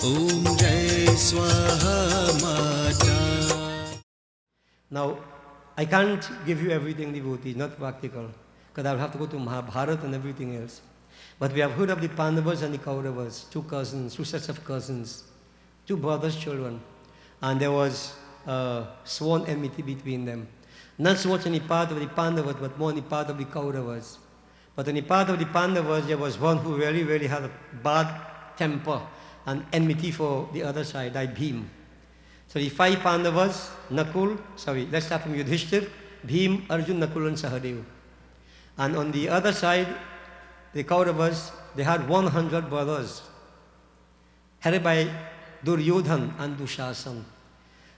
Om Jai Swaha Mata. Now, I can't give you everything, devotees, not practical, because I'll have to go to Mahabharata and everything else. But we have heard of the Pandavas and the Kauravas, two cousins, two sets of cousins, two brothers' children. And there was sworn enmity between them. Not so much on the part of the Pandavas, but more on the part of the Kauravas. But on the part of the Pandavas, there was one who really, really had a bad temper and enmity for the other side, like Bhim. So the five Pandavas, let's start from Yudhishthir, Bhim, Arjun, Nakul and Sahadeva. And on the other side, the Kauravas, they had 100 brothers, headed by Duryodhan and Dushasan.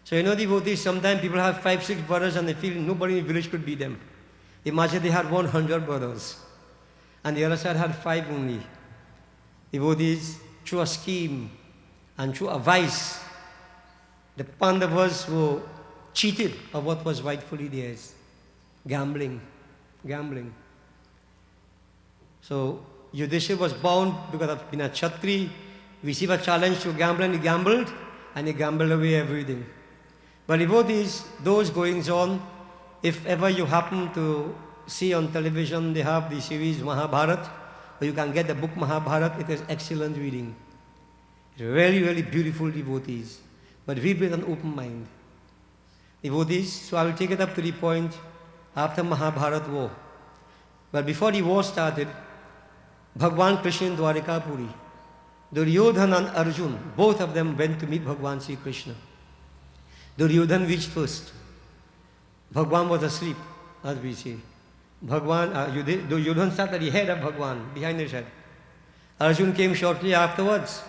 So you know, devotees, sometimes people have 5, 6 brothers and they feel nobody in the village could beat them. Imagine they had 100 brothers. And the other side had 5 only. Devotees, through a scheme and through a vice, the Pandavas were cheated of what was rightfully theirs. Gambling. So Yudhishthira was bound because of being a Kshatri, received a challenge to gamble, and he gambled away everything. But devotees, those goings on, if ever you happen to see on television, they have the series Mahabharata, or you can get the book Mahabharata, it is excellent reading. It's really, really beautiful, devotees. But read with an open mind. Devotees, so I will take it up to the point after Mahabharata war. But before the war started, Bhagavan Krishna in Dwarika Puri, Duryodhan and Arjun, both of them went to meet Bhagavan Sri Krishna. Duryodhan reached first. Bhagavan was asleep, as we say. Duryodhan sat at the head of Bhagavan, behind his head. Arjun came shortly afterwards,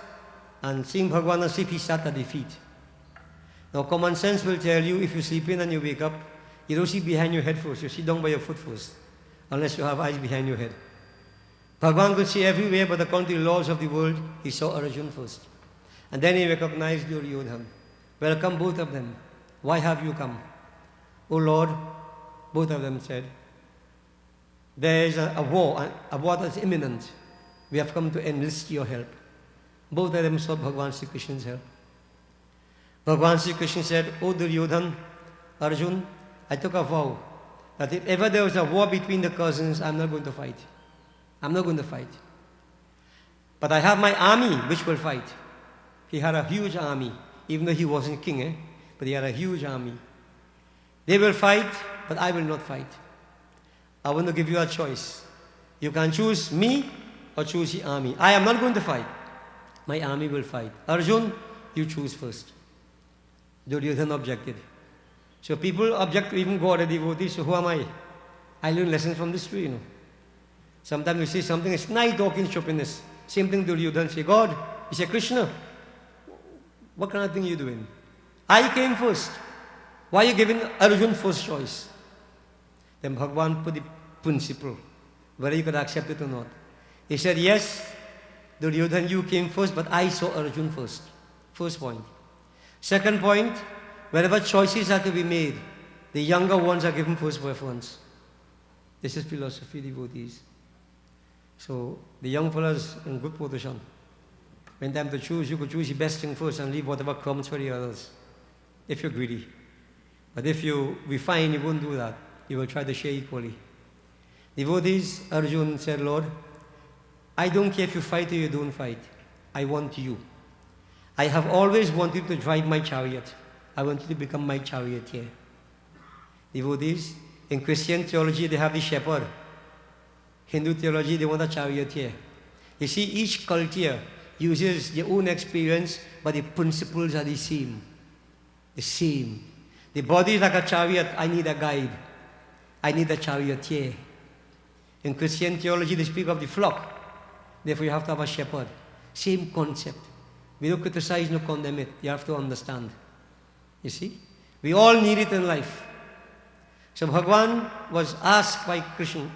and seeing Bhagavan asleep, he sat at the feet. Now common sense will tell you, if you sleep in and you wake up, you don't see behind your head first, you sit down by your foot first, unless you have eyes behind your head. Bhagavan could see everywhere, but according to the laws of the world, he saw Arjun first. And then he recognized Duryodhan. Welcome both of them. Why have you come? O Lord, both of them said, there is a war that is imminent. We have come to enlist your help. Both of them sought Bhagavan Sri Krishna's help. Bhagavan Sri Krishna said, O Duryodhan, Arjun, I took a vow that if ever there was a war between the cousins, I'm not going to fight. I'm not going to fight. But I have my army which will fight. He had a huge army, even though he wasn't king, but he had a huge army. They will fight, but I will not fight. I want to give you a choice. You can choose me or choose the army. I am not going to fight. My army will fight. Arjun, you choose first. Duryodhan objected. So people object to even God, a devotee. So who am I? I learn lessons from this tree, Sometimes we say something, it's nice talking stupidness. Same thing Duryodhan say, God. He said, Krishna, what kind of thing are you doing? I came first. Why are you giving Arjun first choice? Then Bhagavan put the principle, whether you could accept it or not. He said, yes, Duryodhan, you came first, but I saw Arjun first. First point. Second point, wherever choices are to be made, the younger ones are given first preference. This is philosophy, devotees. So the young fellows in good position. When time to choose, you could choose the best thing first and leave whatever comes for the others, if you're greedy. But if you refine, you won't do that. You will try to share equally. Devotees, Arjun said, Lord, I don't care if you fight or you don't fight. I want you. I have always wanted to drive my chariot. I want you to become my charioteer. Devotees, in Christian theology, they have the shepherd. Hindu theology, they want a charioteer. You see, each culture uses their own experience, but the principles are the same. The same. The body is like a chariot. I need a guide. I need a charioteer. In Christian theology, they speak of the flock. Therefore, you have to have a shepherd. Same concept. We don't criticize, no condemn it. You have to understand. You see? We all need it in life. So Bhagavan was asked by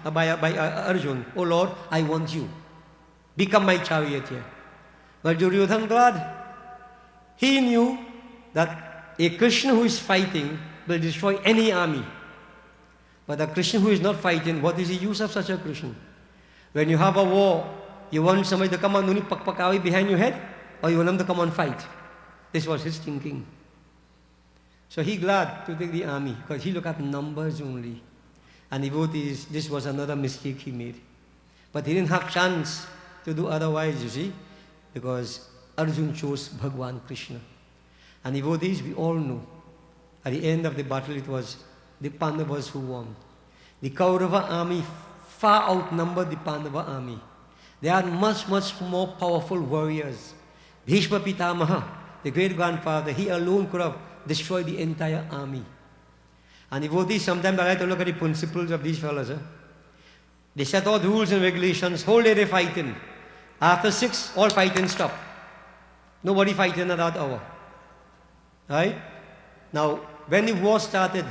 Arjun, Oh Lord, I want you. Become my charioteer. But Duryodhan glad. He knew that a Krishna who is fighting will destroy any army. But a Krishna who is not fighting, what is the use of such a Krishna? When you have a war, you want somebody to come and only pakpakawi behind your head? or you want them to come and fight? This was his thinking. So he glad to take the army because he looked at numbers only. And devotees, this was another mistake he made. But he didn't have chance to do otherwise, you see, because Arjun chose Bhagavan Krishna. And devotees, we all know, at the end of the battle it was the Pandavas who won. The Kaurava army far outnumbered the Pandava army. They had much, much more powerful warriors. Bhishma Pitamaha, the great-grandfather, he alone could have destroyed the entire army. And devotees, sometimes I like to look at the principles of these fellows. They set all the rules and regulations, whole day they fighting. After 6, all fighting stop. Nobody fighting at that hour. Right? Now, when the war started,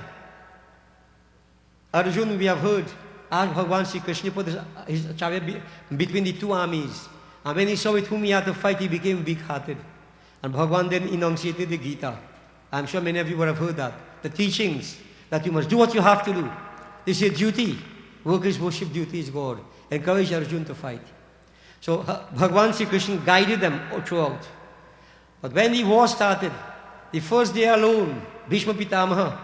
Arjun, we have heard, asked Bhagavan Sri Krishna put his chariot between the two armies. And when he saw with whom he had to fight, he became weak-hearted. And Bhagavan then enunciated the Gita. I'm sure many of you would have heard that. The teachings that you must do what you have to do. This is your duty. Work is worship, duty is God. Encourage Arjun to fight. So Bhagavan Sri Krishna guided them throughout. But when the war started, the first day alone, Bhishma Pitamaha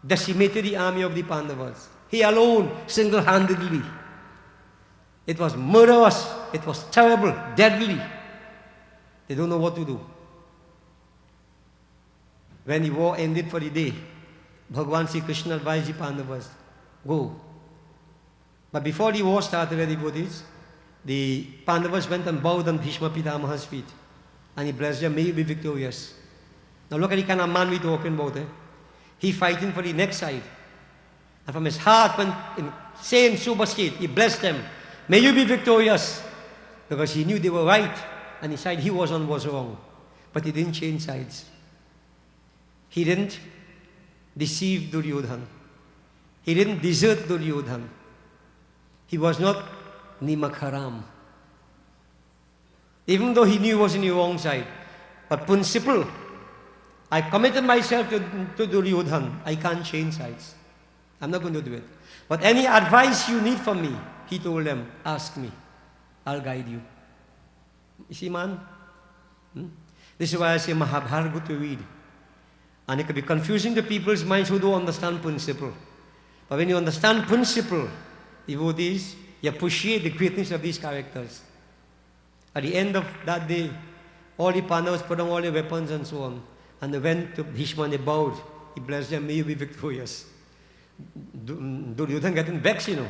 decimated the army of the Pandavas. He alone, single-handedly. It was murderous. It was terrible, deadly. They don't know what to do. When the war ended for the day, Bhagavan Sri Krishna advised the Pandavas, go. But before the war started, devotees, the Pandavas went and bowed on Bhishma Pitamaha's feet. And he blessed them, may you be victorious. Now look at the kind of man we're talking about. He fighting for the next side. And from his heart, when in same sober state, he blessed them. May you be victorious. Because he knew they were right. And the side he was on was wrong. But he didn't change sides. He didn't deceive Duryodhan. He didn't desert Duryodhan. He was not Nimakharam. Even though he knew he was in the wrong side. But principle, I committed myself to Duryodhan. I can't change sides. I'm not going to do it. But any advice you need from me, he told them, ask me. I'll guide you. You see, man? This is why I say Mahabharata to read. And it can be confusing to people's minds who don't understand principle. But when you understand principle, devotees, you appreciate the greatness of these characters. At the end of that day, all the Pandavas put on all their weapons and so on. And they went to Bhishma and they bowed. He blessed them, may you be victorious. Duryodhan getting vexed, you know.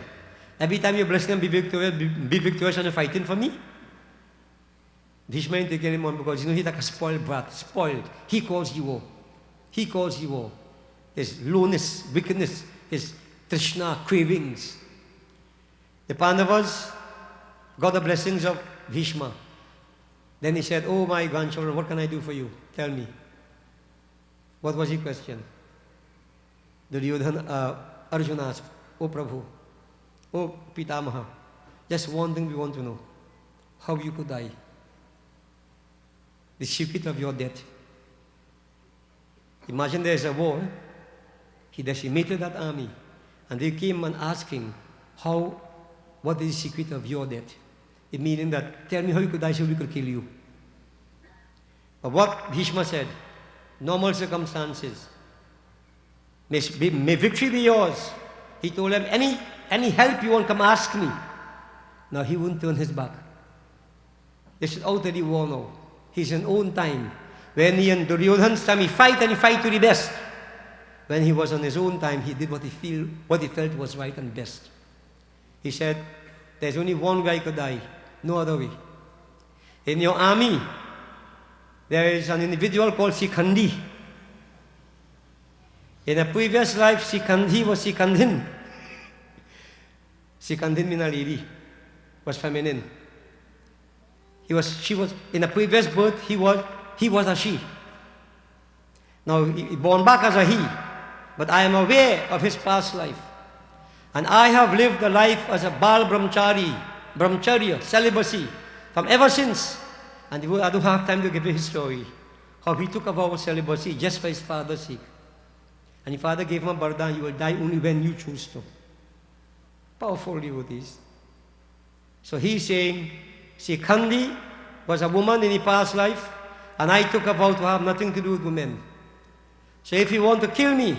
Every time you bless them, be victorious and you're fighting for me. Bhishma ain't taking him on because, you know, he's like a spoiled brat, spoiled. He calls you war. He calls you war. His lowness, wickedness, his trishna, cravings. The Pandavas got the blessings of Bhishma. Then he said, oh my grandchildren, what can I do for you? Tell me. What was the question? Arjuna asked, oh Prabhu, oh Pitamaha, just one thing we want to know. How you could die. The secret of your death. Imagine there's a war. He decimated that army. And they came and asked him, what is the secret of your death? It meaning that, tell me how you could die so we could kill you. But what Bhishma said, normal circumstances, may victory be yours. He told them, any help you want, come ask me. Now he wouldn't turn his back. This is out of the war now. He's in own time. When he and Duryodhan's time, he fight and he fight to the best. When he was on his own time, he did what he felt was right and best. He said, there's only one guy could die, no other way. In your army, there is an individual called Sikhandi. In a previous life, Sikhandi was Sikhandhin. Sikhandhin means a lady, was feminine. She was, in a previous birth, he was a she. Now, he born back as a he, but I am aware of his past life. And I have lived a life as a Bal Brahmacharya, celibacy, from ever since. And I don't have time to give you his story. How he took a vow of celibacy just for his father's sake. And his father gave him a bardan, you will die only when you choose to. Powerful devotees. So he's saying, Sikhandi was a woman in his past life, and I took a vow to have nothing to do with women. So if you want to kill me,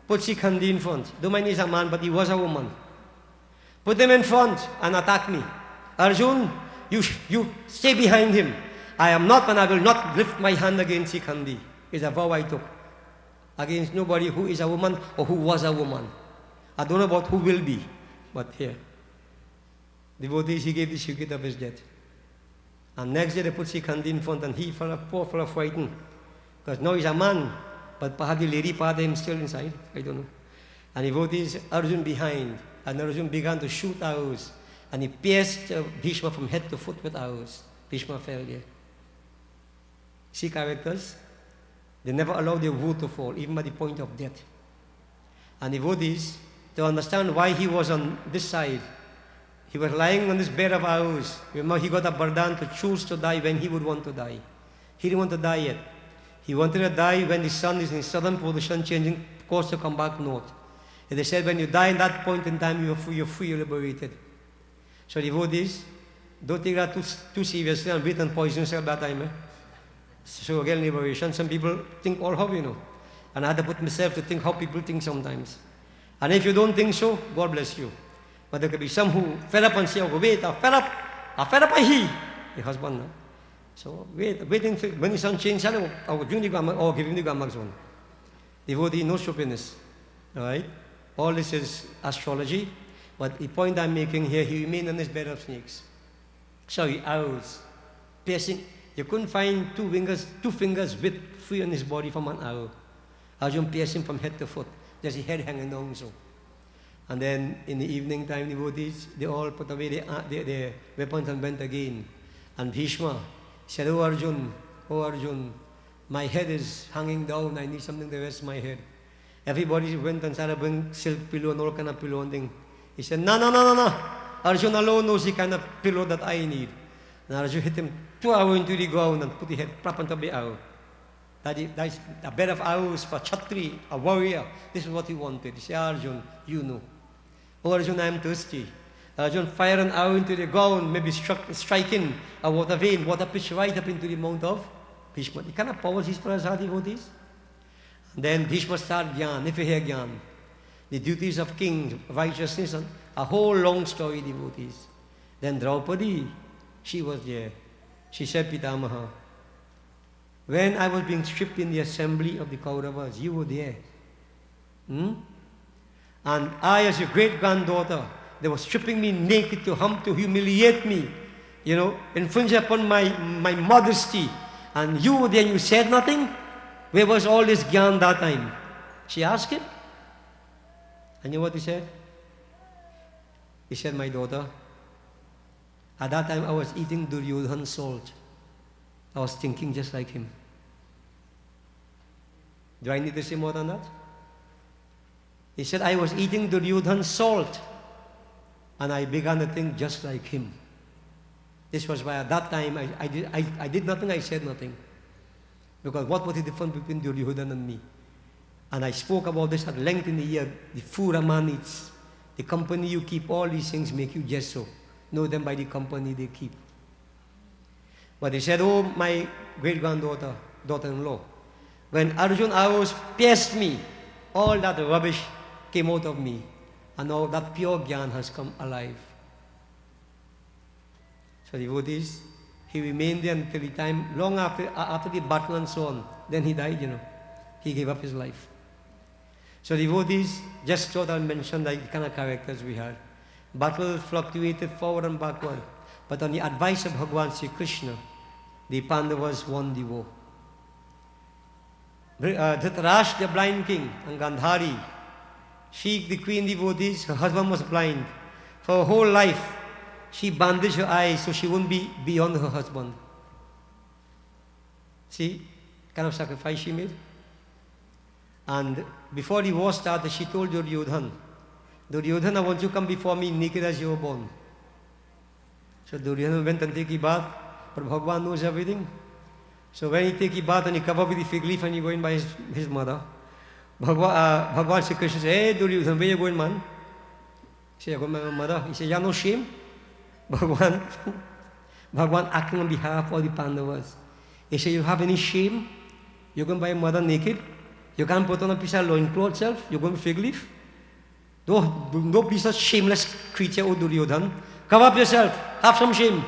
put Sikhandi in front. Don't mind he's a man, but he was a woman. Put him in front and attack me. Arjun, you stay behind him. I am not, and I will not lift my hand against Sikhandi. It's a vow I took against nobody who is a woman or who was a woman. I don't know about who will be, but here. Devotees, he gave the secret of his death. And next day they put Sikhandi in front, and he poor fellow frightened. Because now he's a man, but perhaps the lady part of him still inside. I don't know. And devotees, Arjun behind. And Arjun began to shoot arrows. And he pierced Bhishma from head to foot with arrows. Bhishma fell there. See characters? They never allowed their wood to fall, even at the point of death. And devotees, to understand why he was on this side, he was lying on this bed of arrows. Remember, he got a bardan to choose to die when he would want to die. He didn't want to die yet. He wanted to die when the sun is in southern position, changing course to come back north. And they said, when you die in that point in time, you're free, you're liberated. So devotees, don't take that too seriously and wait and poison yourself that time. Eh? So again, liberation. Some people think all how, And I had to put myself to think how people think sometimes. And if you don't think so, God bless you. But there could be some who fed up and say, oh, wait, I fed up by he. The husband, no? So waiting when the sun changes, I'll give him the Gamax one. Devotee, no stupidness. Alright? All this is astrology. But the point I'm making here, he remained on this bed of snakes. Sorry, arrows. Piercing. You couldn't find two fingers width free on his body from an arrow. Arjun pierced him from head to foot. There's his head hanging down so. And then in the evening time, devotees, they all put away their weapons and went again. And Bhishma said, oh Arjun, my head is hanging down. I need something to rest my head. Everybody went and started bringing silk pillow and all kind of pillow and thing. He said, no. Arjun alone knows the kind of pillow that I need. And Arjun hit him 2 arrows into the ground and put the head prop on top of the arrow. That's a bed of arrows for Chatri, a warrior. This is what he wanted. He said, Arjun, you know. Oh Arjun, I am thirsty. Arjun fired an arrow into the ground, maybe striking a water vein, water pitched right up into the mouth of Bhishma. The kind of powers these fellows had, devotees. And then Bhishma started Gyan, if you hear Gyan. The duties of kings, righteousness, and a whole long story, devotees. Then Draupadi, she was there. She said, Pitamaha, when I was being stripped in the assembly of the Kauravas, you were there. And I, as your great-granddaughter, they were stripping me naked to humiliate me, infringe upon my modesty. And you were there and you said nothing? Where was all this Gyan that time? She asked him. And you know what he said? He said, my daughter, at that time I was eating Duryodhan's salt. I was thinking just like him. Do I need to say more than that? He said, I was eating Duryodhan's salt. And I began to think just like him. This was why at that time I did nothing, I said nothing. Because what was the difference between Duryodhan and me? And I spoke about this at length in the year. The food a man eats, the company you keep, all these things make you just so. Know them by the company they keep. But he said, oh, my great-granddaughter, daughter-in-law, when Arjun arrows pierced me, all that rubbish came out of me. And now that pure Gyan has come alive. So devotees, he remained there until the time, long after the battle and so on. Then he died, He gave up his life. So devotees, just thought I'd mention the kind of characters we had. Battle fluctuated forward and backward. But on the advice of Bhagavan Sri Krishna, the Pandavas won the war. Dhritarashtra, the blind king, and Gandhari, she, the queen devotees, her husband was blind. For her whole life, she bandaged her eyes so she wouldn't be beyond her husband. See, kind of sacrifice she made. And before the war started, she told Duryodhan, I want you to come before me naked as you were born. So Duryodhan went and take a bath, but Bhagavan knows everything. So when he take a bath and he covered with the fig leaf and he going by his mother, Bhagavan Sri Krishna said, hey Duryodhan, where you going, man? He said, I go by my mother. He said, you have no shame? Bhagavan Bhagavan acting on behalf of the Pandavas. He said, you have any shame? You're going to buy your mother naked? You can't put on a piece of loincloth self? You're going to fig leaf? No piece of shameless creature, O Duryodhan. Cover up yourself. Have some shame.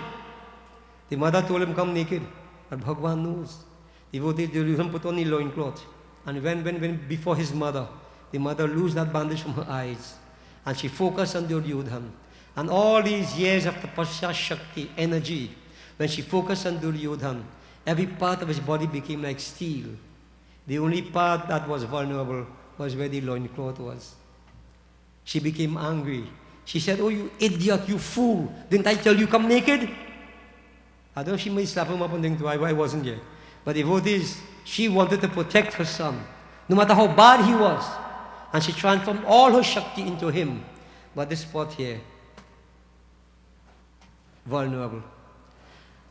The mother told him, come naked. But Bhagavan knows. Devotee Duryodhan put on the loincloth. And when before his mother, the mother loosed that bandage from her eyes. And she focused on Duryodhan. And all these years of tapasya shakti, energy, when she focused on Duryodhan, every part of his body became like steel. The only part that was vulnerable was where the loincloth was. She became angry. She said, oh, you idiot, you fool. Didn't I tell you come naked? I don't know if she may slap him up and think, I wasn't there. But the vote is, she wanted to protect her son, no matter how bad he was. And she transformed all her Shakti into him. But this spot here, vulnerable.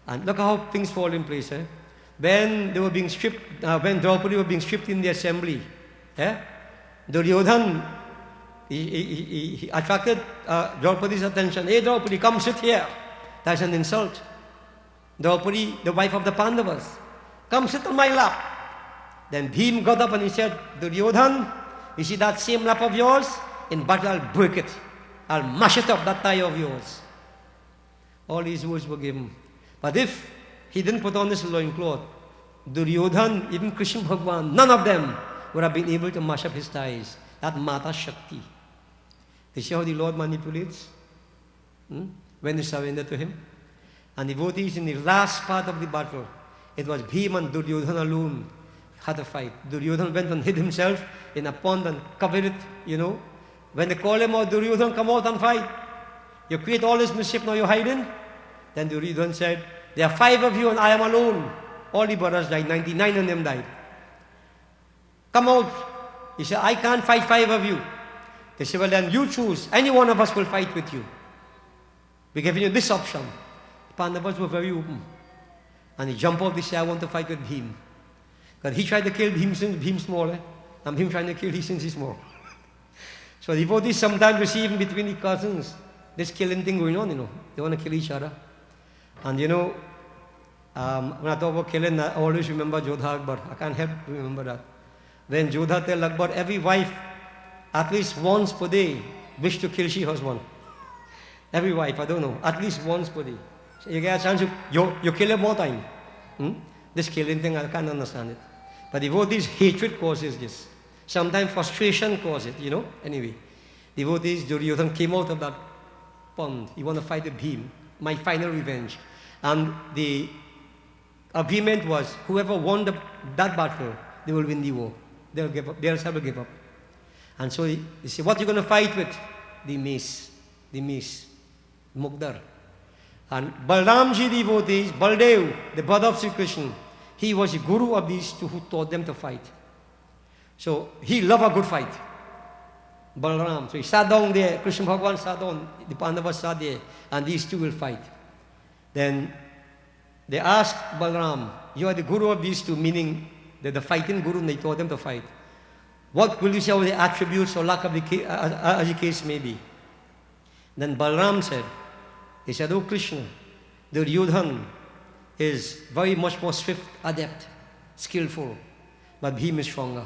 And look how things fall in place. When they were being stripped, when Draupadi were being stripped in the assembly, Duryodhan, he attracted Draupadi's attention. Hey Draupadi, come sit here. That's an insult. Draupadi, the wife of the Pandavas, come sit on my lap. Then Bhim got up and he said, Duryodhan, you see that same lap of yours? In battle I'll break it. I'll mash it up, that thigh of yours. All these words were given. But if he didn't put on this loincloth, Duryodhan, even Krishna Bhagavan, none of them would have been able to mash up his thighs. That Mata Shakti. You see how the Lord manipulates? When you surrender to him? And the devotees in the last part of the battle, it was Bhima and Duryodhan alone had a fight. Duryodhan went and hid himself in a pond and covered it, When they call him out, Duryodhan, come out and fight. You create all this mischief, now you're hiding? Then Duryodhan said, there are 5 of you and I am alone. All the brothers died, 99 of them died. Come out. He said, I can't fight 5 of you. They said, well then you choose. Any one of us will fight with you. We're giving you this option. The Pandavas were very open. And he jumped off, they said, I want to fight with Bhim. Because he tried to kill Bhim since Bhim's small. And Bhim trying to kill him since he's small. So the devotees sometimes receive even between the cousins this killing thing going on, They want to kill each other. And when I talk about killing, I always remember Jodha Akbar. I can't help to remember that. When Jodha tell Akbar, every wife, at least once per day, wish to kill she husband. Every wife, I don't know, at least once per day. So you get a chance, you kill her more time. This killing thing, I can't understand it. But devotees, hatred causes this. Sometimes frustration causes it, Anyway, devotees, Duryodhan came out of that pond. He wanted to fight with Bhim. My final revenge. And the agreement was, whoever won that battle, they will win the war. They'll give up. They'll never give up. And so he said, what are you going to fight with? The mace. Mugdar. And Balramji devotees, Baldev, the brother of Sri Krishna, he was the guru of these two who taught them to fight. So he loved a good fight. Balram. So he sat down there, Krishna Bhagavan sat down, the Pandavas sat there, and these two will fight. Then they asked Balram, you are the guru of these two, meaning they're the fighting guru, and they taught them to fight. What will you say of the attributes or lack of as the case may be? Then Balram said, he said, oh Krishna, Duryodhan is very much more swift, adept, skillful, but Bhim is stronger.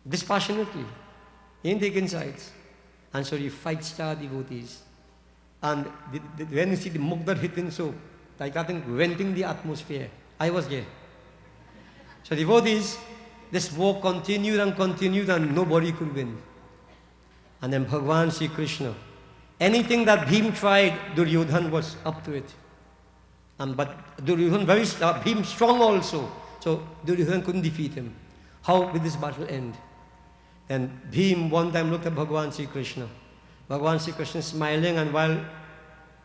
Dispassionately, he ain't taking sides. And so the fight star devotees. And when you see the Mugdar hitting so, like I think renting the atmosphere, I was there. So devotees, this war continued and nobody could win. And then Bhagavan Sri Krishna, anything that Bhim tried, Duryodhan was up to it. But Duryodhan Bhim strong also. So Duryodhan couldn't defeat him. How did this battle end? And Bhim one time looked at Bhagavan Sri Krishna. Bhagavan Sri Krishna smiling, and while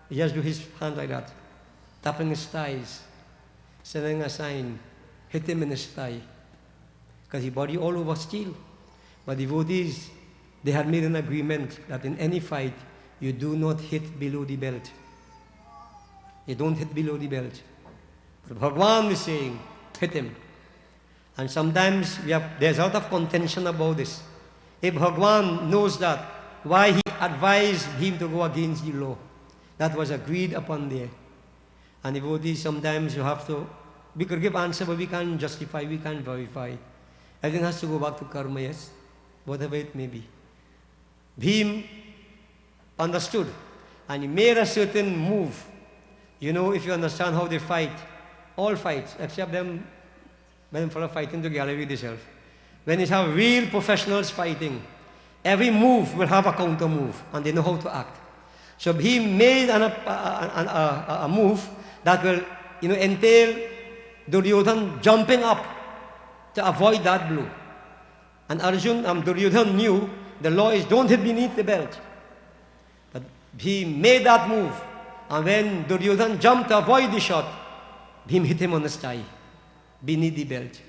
he just do his hand like that, tapping his thighs, sending a sign, hit him in his thigh. Because his body all over steel. But devotees, they had made an agreement that in any fight, you do not hit below the belt. You don't hit below the belt. But Bhagavan is saying, hit him. And sometimes there's a lot of contention about this. If Bhagavan knows that, why he advised him to go against the law? That was agreed upon there. And devotees, sometimes you have to, we could give answer, but we can't justify, we can't verify. Everything has to go back to karma, yes? Whatever it may be. Bhim understood, and he made a certain move. You know, if you understand how they fight, all fights, except them, when for fighting together with themselves. When you have real professionals fighting, every move will have a counter move, and they know how to act. So he made a move that will, entail Duryodhan jumping up to avoid that blow. And Duryodhan knew the law is don't hit beneath the belt. But he made that move, and when Duryodhan jumped to avoid the shot, Bhim hit him on his thigh, beneath the belt.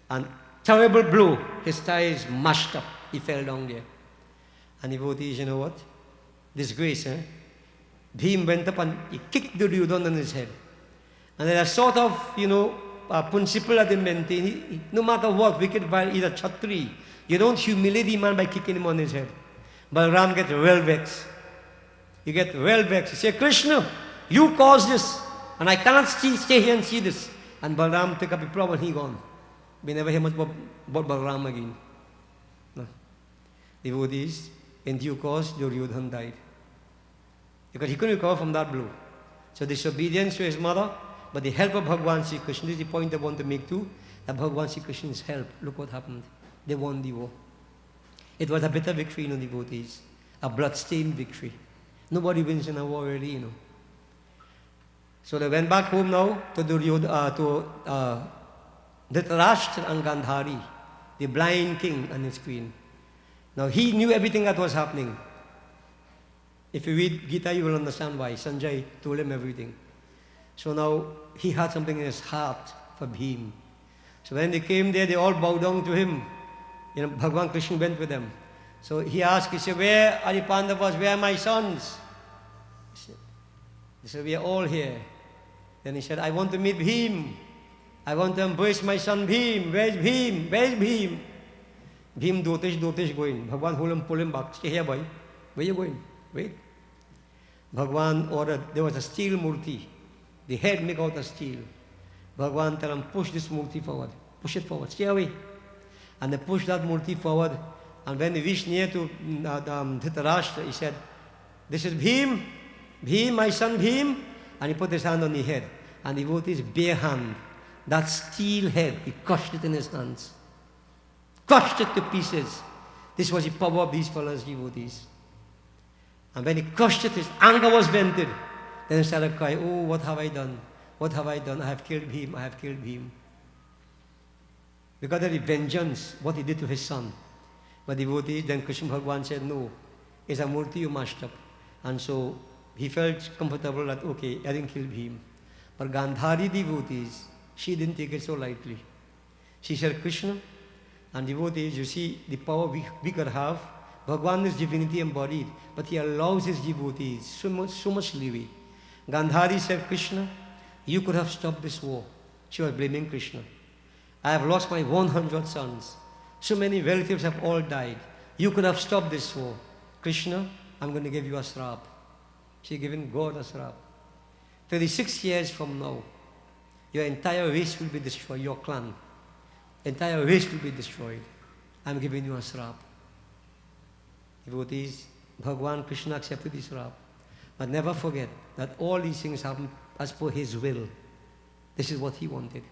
And terrible blow, his thigh is mashed up. He fell down there. And devotees, you know what? Disgrace, eh? Bhim went up and he kicked Duryodhan on his head. And then a sort of, principle that they maintain, no matter what, wicked, vile, either Chatri, you don't humiliate the man by kicking him on his head. Balram gets well vexed. You get well vexed. You say, Krishna, you caused this, and I cannot stay here and see this. And Balram took up the problem and he gone. We never hear much about Balram again. No. Devotees, in due course, Duryodhan died. Because he couldn't recover from that blow. So disobedience to his mother, but the help of Bhagavan Sri Krishna. This is the point I want to make too, that Bhagavan Sri Krishna's help. Look what happened. They won the war. It was a bitter victory, devotees. A blood-stained victory. Nobody wins in a war really, So they went back home now to Dhritarashtra and Gandhari, the blind king and his queen. Now he knew everything that was happening. If you read Gita, you will understand why. Sanjay told him everything. So now he had something in his heart for Bhim. So when they came there, they all bowed down to him. Bhagavan Krishna went with them. So he asked, he said, where are the Pandavas? Where are my sons? He said, we are all here. Then he said, I want to meet Bhim. I want to embrace my son Bhim. Where's Bhim? Where's Bhim? Bhim dotish going. Bhagavan hold him, pull him back. Stay here, boy. Where are you going? Wait. Bhagavan ordered, there was a steel murti. The head make out of steel. Bhagavan tell him, push this murti forward. Push it forward. Stay away. And they pushed that murti forward. And when he reached near to Dhritarashtra, he said, this is Bhim. Bhim, my son Bhim. And he put his hand on the head. And he put his bare hand, that steel head, he crushed it in his hands. Crushed it to pieces. This was the power of these fellows, devotees. And when he crushed it, his anger was vented. Then he started crying, oh, what have I done? What have I done? I have killed Bhim. I have killed Bhim. Because of the vengeance, what he did to his son. But devotees, then Krishna Bhagavan said, no, it's a murti you mashed up. And so he felt comfortable that, okay, I didn't kill Bhim. But Gandhari devotees, she didn't take it so lightly. She said, Krishna, and devotees, you see the power we could have. Bhagavan is divinity embodied, but he allows his devotees so much leeway. Gandhari said, Krishna, you could have stopped this war. She was blaming Krishna. I have lost my 100 sons. So many relatives have all died. You could have stopped this war. Krishna, I'm going to give you a srap. She given God a srap. 36 years from now, your entire race will be destroyed, your clan. Entire race will be destroyed. I'm giving you a srap. Devotees, Bhagavan Krishna accepted this srap. But never forget that all these things happen as per his will. This is what he wanted.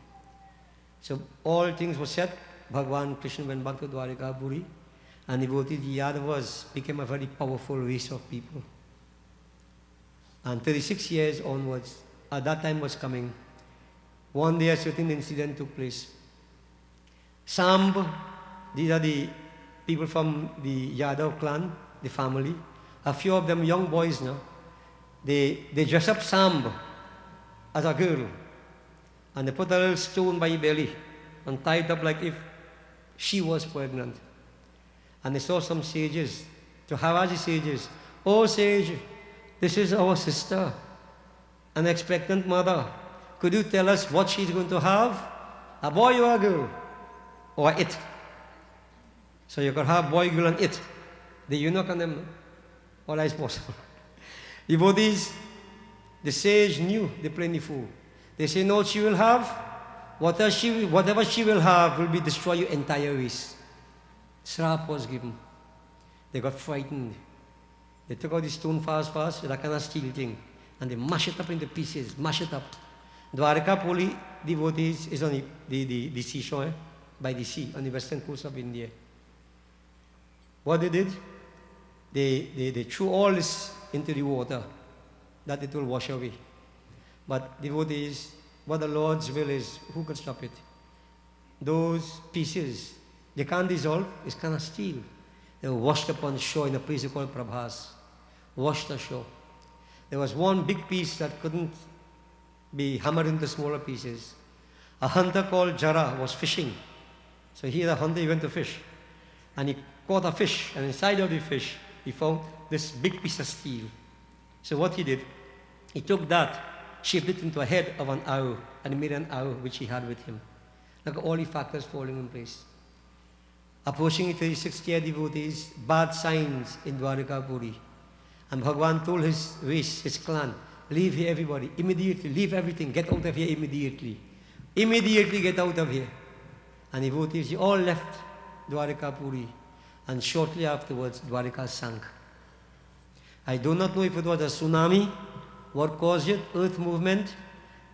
So all things were set. Bhagavan Krishna went back to Dwarikapuri, and devotees, the Yadavas became a very powerful race of people. And 36 years onwards, at that time was coming. One day a certain incident took place. Samb, these are the people from the Yadav clan, the family. A few of them young boys now. They dress up Samb as a girl. And they put a little stone by her belly and tied up like if she was pregnant. And they saw some sages, to harass the sages. Oh sage, this is our sister, an expectant mother. Could you tell us what she's going to have? A boy or a girl? Or it? So you could have boy, girl, and it. The eunuch and them, all is possible. Devotees, The sage knew the plentiful. They say, no, she will have, whatever she will have will be destroy your entire race. Shrap was given. They got frightened. They took out the stone fast, that kind of steel thing, and they mash it up into pieces, mash it up. Dwarkapuri devotees is on the seashore, by the sea, on the western coast of India. What they did, they threw all this into the water, that it will wash away. But devotees, what the Lord's will is, who can stop it? Those pieces, they can't dissolve, it's kind of steel. They were washed upon shore in a place called Prabhas. Washed ashore. There was one big piece that couldn't be hammered into smaller pieces. A hunter called Jara was fishing. So he, the hunter, he went to fish. And he caught a fish, and inside of the fish, he found this big piece of steel. So what he did, he took that, shaped it into a head of an arrow, and he made an arrow which he had with him. Look at all the factors falling in place. Approaching the 36th-year devotees, bad signs in Dwarkapuri. And Bhagavan told his race, his clan, leave here everybody, immediately, leave everything, get out of here immediately. Immediately get out of here. And devotees, they all left Dwarkapuri. And shortly afterwards, Dwarka sank. I do not know if it was a tsunami, what caused it, earth movement.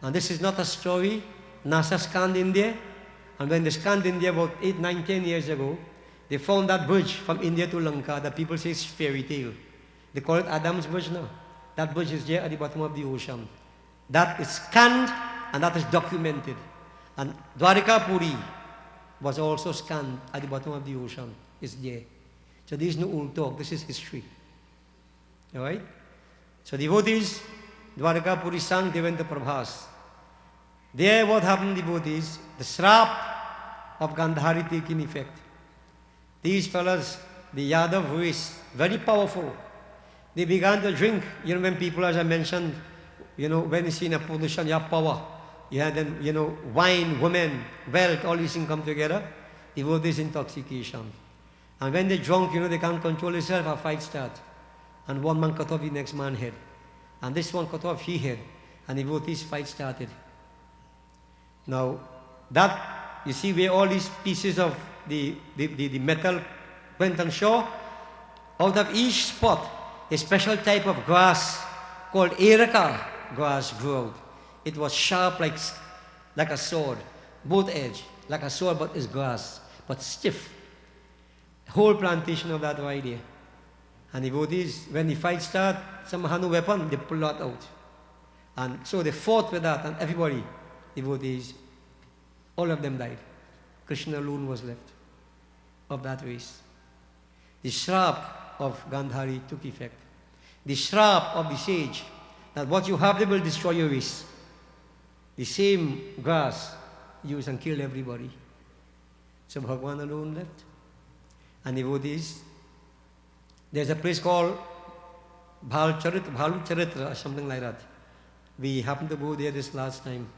And this is not a story. NASA scanned India. And when they scanned India about 8, 9, 10 years ago, they found that bridge from India to Lanka that people say is fairy tale. They call it Adam's Bridge now. That bridge is there at the bottom of the ocean. That is scanned and that is documented. And Dwarkapuri was also scanned at the bottom of the ocean. It's there. So there is no old talk. This is history. All right? So devotees, Dwarkapuri sang, they went to Prabhas. There what happened, devotees? The shrap of Gandhari taking effect. These fellas, the Yadav race, very powerful. They began to drink. You know, when people, as I mentioned, you know, when you see in a pollution, you have power. You had then, you know, wine, women, wealth, all these things come together. Devotees intoxication. And when they're drunk, you know, they can't control themselves, a fight start. And one man cut off the next man's head. And this one cut off his head. And devotees fight started. Now, that, you see where all these pieces of the metal went on shore? Out of each spot, a special type of grass called Erika grass grew out. It was sharp like a sword, both edge, like a sword, but it's grass, but stiff. Whole plantation of that right there. And devotees, when the fight started, some had no weapon, they pulled that out. And so they fought with that, and everybody, devotees, all of them died. Krishna alone was left of that race. The shrap of Gandhari took effect. The shrap of the sage, that what you have, they will destroy your race. The same grass used and killed everybody. So Bhagavan alone left. And devotees, there's a place called Bhalu Charitra or something like that. We happened to go there this last time.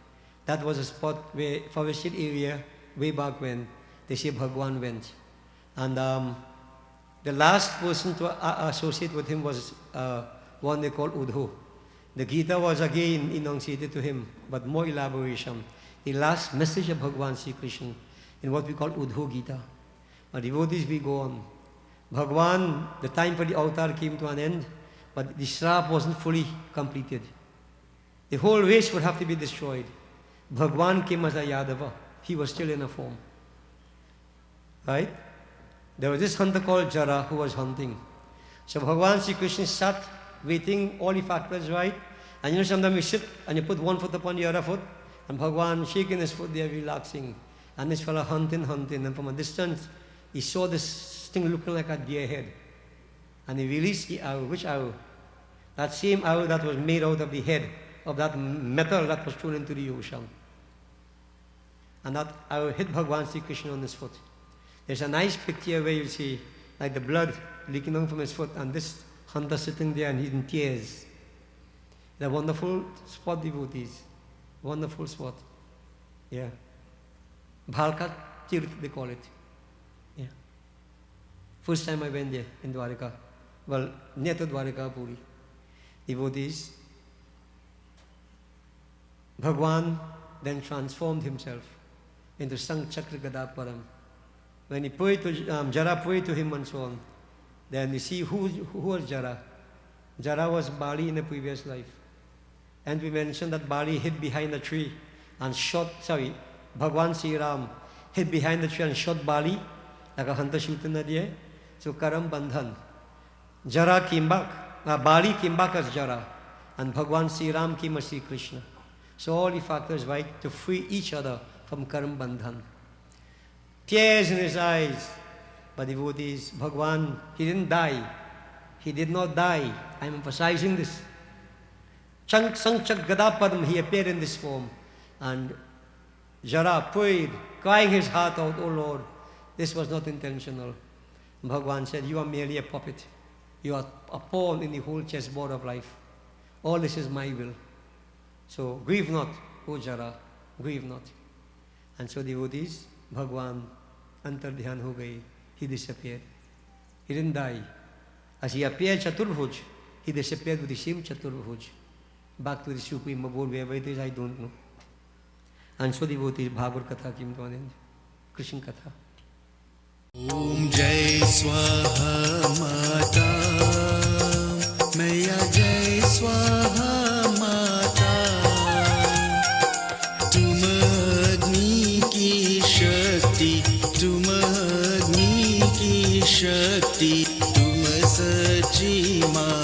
That was a spot where, forested area, way back when, they say Bhagavan went. And the last person to associate with him was one they call Udho. The Gita was again enunciated to him, but more elaboration. The last message of Bhagavan Sri Krishna in what we call Udho Gita. But devotees, we go on. Bhagavan, the time for the Avataar came to an end, but the shrap wasn't fully completed. The whole race would have to be destroyed. Bhagavan came as a Yadava. He was still in a form. Right? There was this hunter called Jara who was hunting. So Bhagavan Sri Krishna sat, waiting, all the factors right. And you know, sometimes you sit and you put one foot upon the other foot, and Bhagavan shaking his foot there, relaxing. And this fellow hunting. And from a distance, he saw this thing looking like a deer head. And he released the arrow. Which arrow? That same arrow that was made out of the head of that metal that was thrown into the ocean. And that arrow hit Bhagavan Sri Krishna on his foot. There's a nice picture where you see like the blood leaking down from his foot, and this hunter sitting there and he's in tears. It's a wonderful spot, devotees. Wonderful spot. Yeah. Bhalka Tirt, they call it. Yeah. First time I went there in Dwarka. Well, near to Dwarkapuri. Devotees. Bhagwan then transformed himself into Sanchakra Gadaparam. When he prayed to Jara prayed to him and so on, then we see who was Jara. Jara was Bali in the previous life. And we mentioned that Bali hid behind a tree and Bhagwan Sri Ram hid behind the tree and shot Bali, like a hunter shooting at the air. So Karam Bandhan. Jara came back, Bali came back as Jara, and Bhagwan Sri Ram came as Sri Krishna. So all the factors right to free each other from Karam Bandhan. Tears in his eyes, but devotees, Bhagwan, he didn't die. He did not die. I'm emphasizing this. Sanchak Gadapadam, he appeared in this form. And Jara prayed, crying his heart out, "Oh Lord, this was not intentional." Bhagwan said, "You are merely a puppet. You are a pawn in the whole chessboard of life. All this is my will. So grieve not, O Jara, grieve not." And so devotees, Bhagwan antardhyan ho gaye. He disappeared. He didn't die. As he appeared Chaturbhuj, he disappeared with the same Chaturbhuj. Back to the Supreme Abode, wherever it is, I don't know. And so devotees, Bhagavad Katha came to an end. Krishna Katha. Om Jai Swaha Mata Maya Jai Swaha Mata Tum Agni ki Shakti Tum Agni ki Shakti Tum Sachi Mata